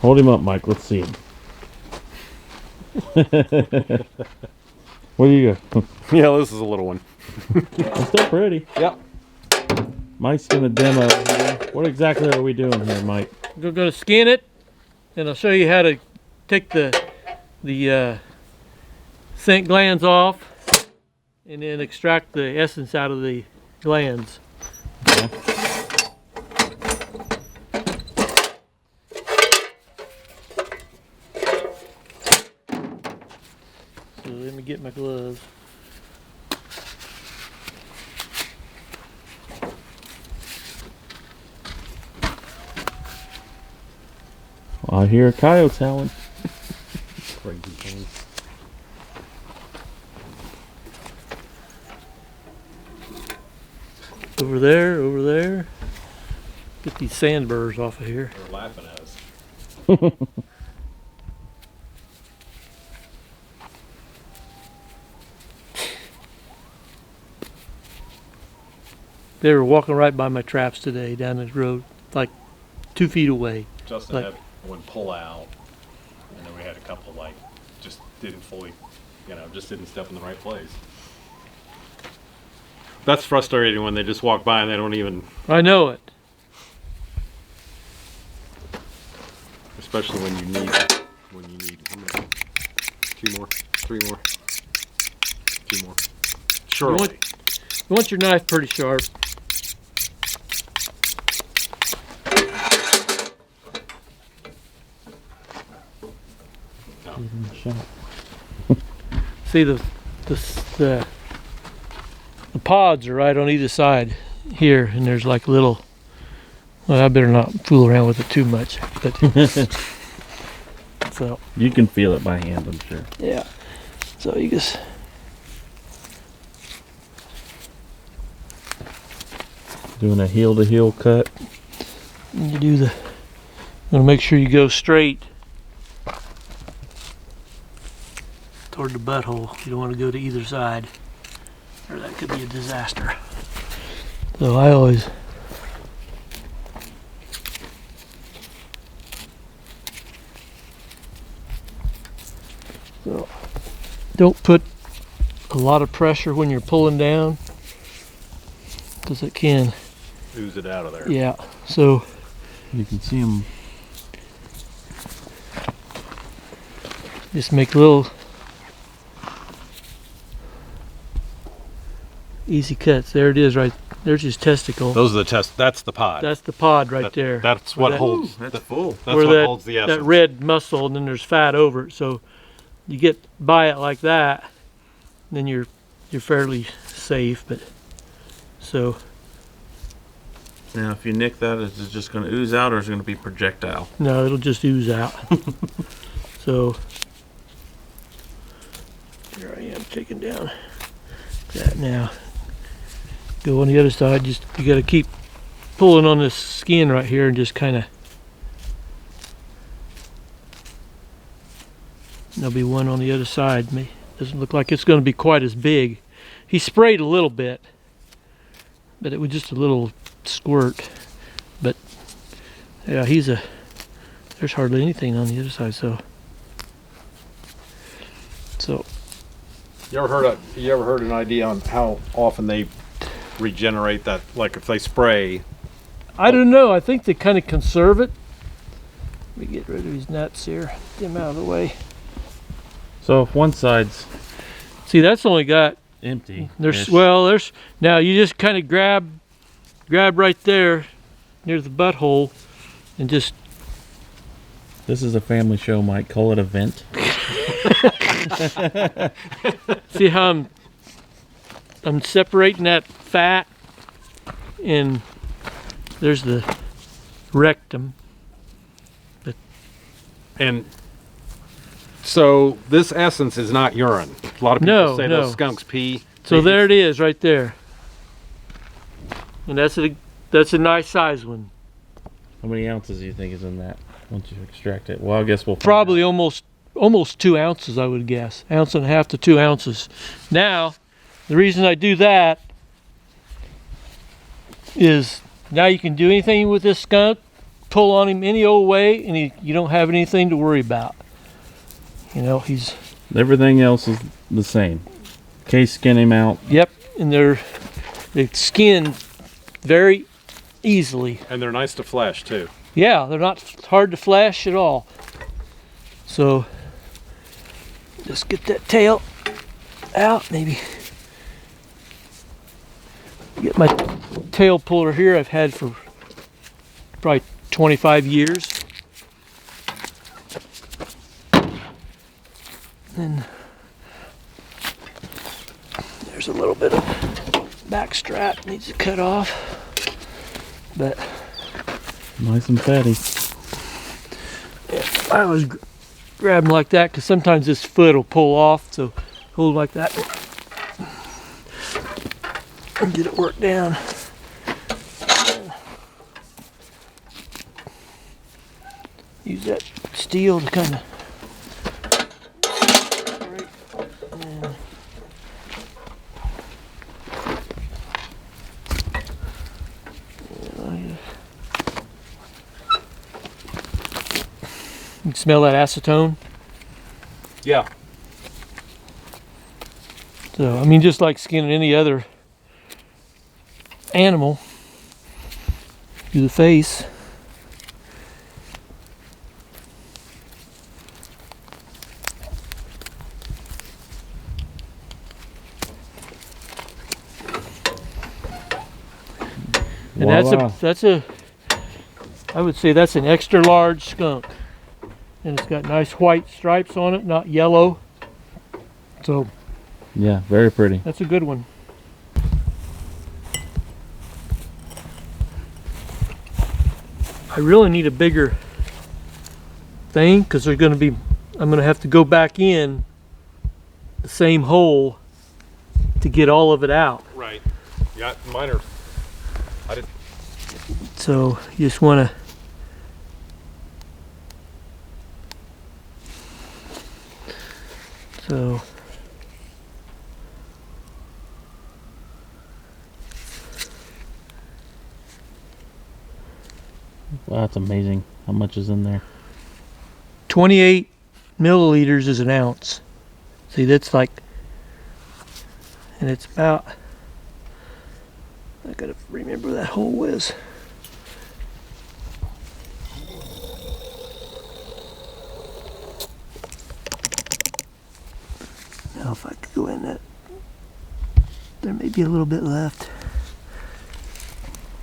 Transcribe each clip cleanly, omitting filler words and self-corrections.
Hold him up, Mike. Let's see him. What do you got? Yeah, this is a little one. It's still pretty. Yep. Mike's gonna demo here. What exactly are we doing here, Mike? We're going to skin it, and I'll show you how to take the scent glands off, and then extract the essence out of the glands. Okay. So let me get my gloves. Well, I hear a coyote's howling. Crazy thing. Over there, over there. Get these sandburrs off of here. They're laughing at us. They were walking right by my traps today down the road, like 2 feet away. Justin Like- had one pull out, and then we had a couple like just didn't fully, just didn't step in the right place. That's frustrating when they just walk by and they don't even, I know it. especially when you need how many? 2 more, 3 more, 2 more. Surely. You want your knife pretty sharp. See the pods are right on either side here, and there's like little. Well, I better not fool around with it too much. But so You can feel it by hand, I'm sure. yeah. So you just Doing a heel to heel cut. you do the. Want to make sure you go straight toward the butthole. You don't want to go to either side, or that could be a disaster. So I always don't put a lot of pressure when you're pulling down, because it can. Ooze it out of there. Yeah. So You can see him. just make little easy cuts. There it is, right there's his testicle. Those are the test. That's the pod. That's the pod right there. That's what Where that- holds. That's full. That's where what that, holds the that essence. red muscle, and then there's fat over it. So you get by it like that, then you're fairly safe. But so Now, if you nick that, is it just going to ooze out, or is it going to be projectile? no, it'll just ooze out. So here I am taking down that now. Go on the other side. Just you got to keep pulling on this skin right here, and just kind of. There'll be one on the other side. Doesn't look like it's going to be quite as big. He sprayed a little bit, but it was just a little squirt. But yeah, there's hardly anything on the other side. So You ever heard an idea on how often they regenerate that? Like if they spray. I don't know. I think they kind of conserve it. Let me get rid of these nuts here. Get them out of the way. So if one side's See, that's only got empty, there's now you just kind of grab right there near the butthole and just this is a family show, Mike. Call it a vent. see how I'm separating that fat, and there's the rectum. And so this essence is not urine. A lot of people No, say no. those skunks pee. So there it is right there. And that's a nice size one. How many ounces do you think is in that once you extract it? Well, I guess we'll find Probably out. almost 2 ounces, I would guess. 1.5 to 2 ounces. Now, the reason I do that is now you can do anything with this skunk pull on him any old way, and you don't have anything to worry about. You know, he's. Everything else is the same. Case skin him out. Yep, and they skin very easily. And they're nice to flesh too. Yeah, they're not hard to flash at all. So just get that tail out, maybe. Get my tail puller here I've had for probably 25 years. And there's a little bit of back strap needs to cut off, but Nice and fatty. yeah, I always grab them like that because sometimes this foot will pull off, so hold like that and get it worked down. Use that steel to kind of you can smell that acetone. Yeah. So, I mean, just like skinning any other animal, do the face. And Voila. I would say that's an extra large skunk. And it's got nice white stripes on it, not yellow. So Yeah, very pretty. that's a good one. I really need a bigger thing because I'm going to have to go back in the same hole to get all of it out. Right. Yeah, mine are. I didn't. So you just want to Wow, that's amazing. How much is in there? 28 milliliters is an ounce. See, that's like, and it's about, I gotta remember that hole was. Now if I could go in that, there may be a little bit left.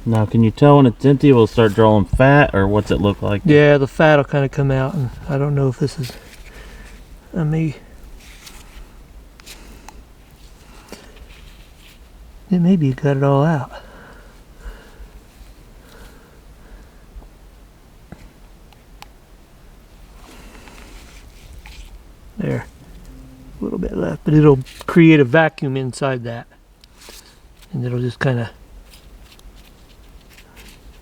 Now, can you tell when it's empty, it will start drawing fat, or what's it look like? Yeah, the fat will kind of come out, and I don't know if this is, I may, it maybe you got it all out. There, a little bit left, but it'll create a vacuum inside that, and it'll just kind of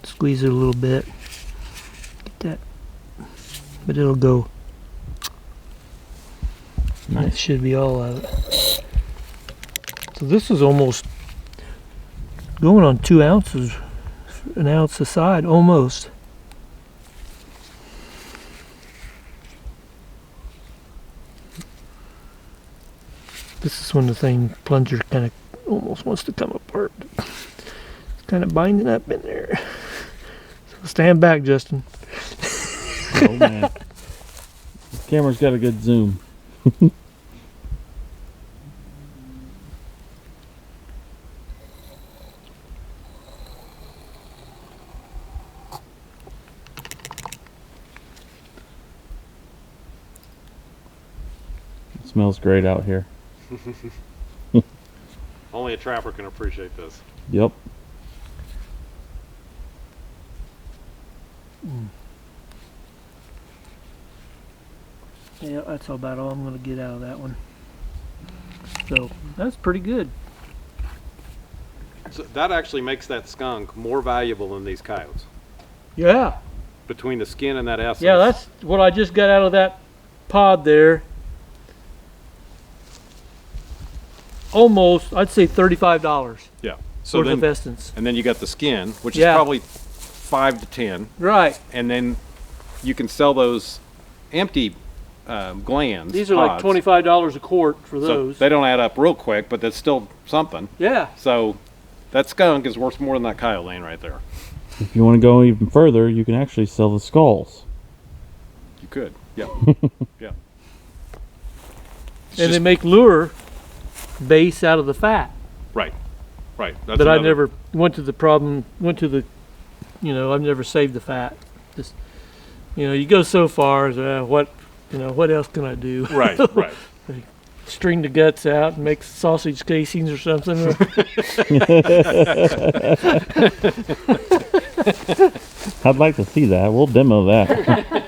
squeeze it a little bit, get that, but it'll go. That Nice. should be all of it. So this is almost going on 2 ounces, an ounce a side, almost. This is when the thing plunger kind of almost wants to come apart. It's kind of binding up in there. So stand back, Justin. Oh man. The camera's got a good zoom. It smells great out here. Only a trapper can appreciate this. Yep. Yeah, that's about all I'm going to get out of that one. So that's pretty good. So that actually makes that skunk more valuable than these coyotes. Yeah. Between the skin and that essence. Yeah, that's what I just got out of that pod there. Almost, I'd say $35 Yeah. So worth then, of essence. and then you got the skin, which Yeah. is probably 5 to 10, Right. and then you can sell those empty glands. These are like pods. $25 a quart for So those. they don't add up real quick, but that's still something. Yeah. So that skunk is worth more than that coyote lane right there. If you want to go even further, you can actually sell the skulls. You could. Yep. Yeah. And they make lure base out of the fat. Right. Right. That's But I another- never I've never saved the fat. Just, you go so far as what else can I do? Right. Right. String the guts out and make sausage casings or something. I'd like to see that. We'll demo that.